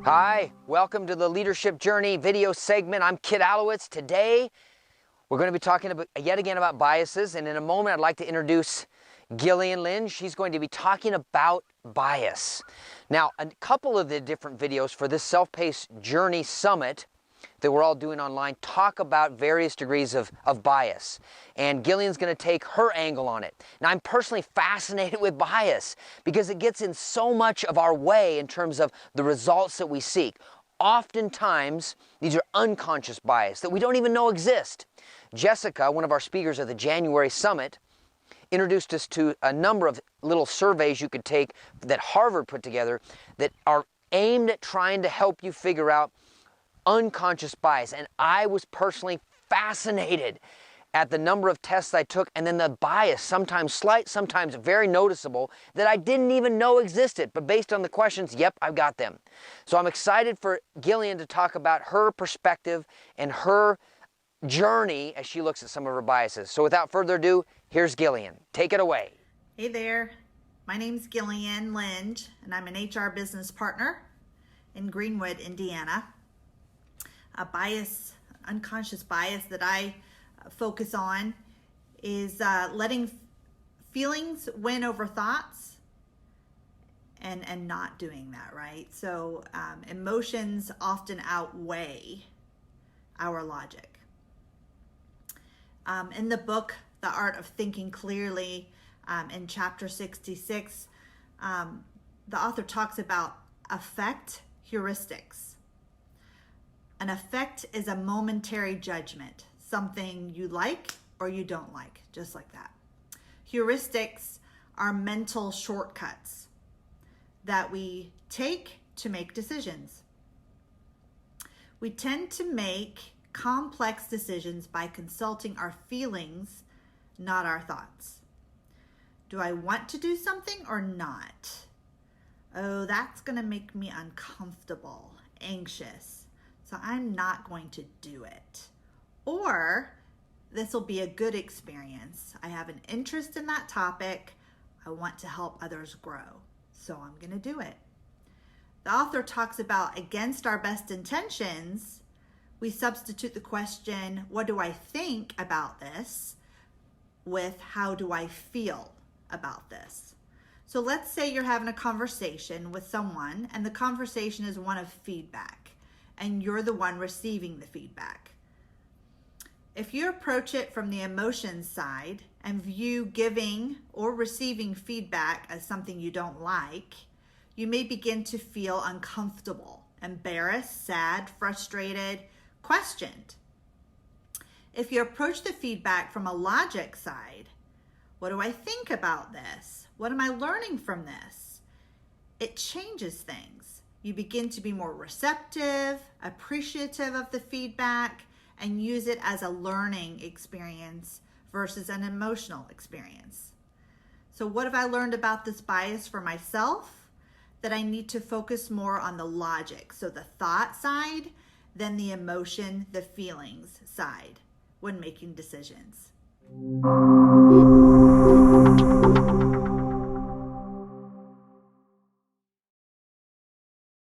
Hi, welcome to the Leadership Journey video segment. I'm Kit Allowitz. Today, we're going to be talking yet again about biases, and in a moment, I'd like to introduce Gillian Lynn. She's going to be talking about bias. Now, a couple of the different videos for this Self-Paced Journey Summit that we're all doing online talk about various degrees of bias. And Gillian's going to take her angle on it. Now, I'm personally fascinated with bias because it gets in so much of our way in terms of the results that we seek. Oftentimes, these are unconscious bias that we don't even know exist. Jessica, one of our speakers at the January Summit, introduced us to a number of little surveys you could take that Harvard put together that are aimed at trying to help you figure out unconscious bias. And I was personally fascinated at the number of tests I took and then the bias, sometimes slight, sometimes very noticeable, that I didn't even know existed. But based on the questions, yep, I've got them. So I'm excited for Gillian to talk about her perspective and her journey as she looks at some of her biases. So without further ado, here's Gillian. Take it away. Hey there, my name's Gillian Lynch, and I'm an HR business partner in Greenwood, Indiana. A bias, unconscious bias that I focus on is letting feelings win over thoughts and not doing that, right? So emotions often outweigh our logic. In the book, The Art of Thinking Clearly, in chapter 66, the author talks about affect heuristics. An affect is a momentary judgment, something you like or you don't like, just like that. Heuristics are mental shortcuts that we take to make decisions. We tend to make complex decisions by consulting our feelings, not our thoughts. Do I want to do something or not? Oh, that's going to make me uncomfortable, anxious. So I'm not going to do it. Or this will be a good experience. I have an interest in that topic. I want to help others grow. So I'm going to do it. The author talks about against our best intentions, we substitute the question, what do I think about this, with how do I feel about this? So let's say you're having a conversation with someone and the conversation is one of feedback, and you're the one receiving the feedback. If you approach it from the emotions side and view giving or receiving feedback as something you don't like, you may begin to feel uncomfortable, embarrassed, sad, frustrated, questioned. If you approach the feedback from a logic side, what do I think about this? What am I learning from this? It changes things. You begin to be more receptive, appreciative of the feedback, and use it as a learning experience versus an emotional experience. So what have I learned about this bias for myself? That I need to focus more on the logic, so the thought side, than the emotion, the feelings side when making decisions.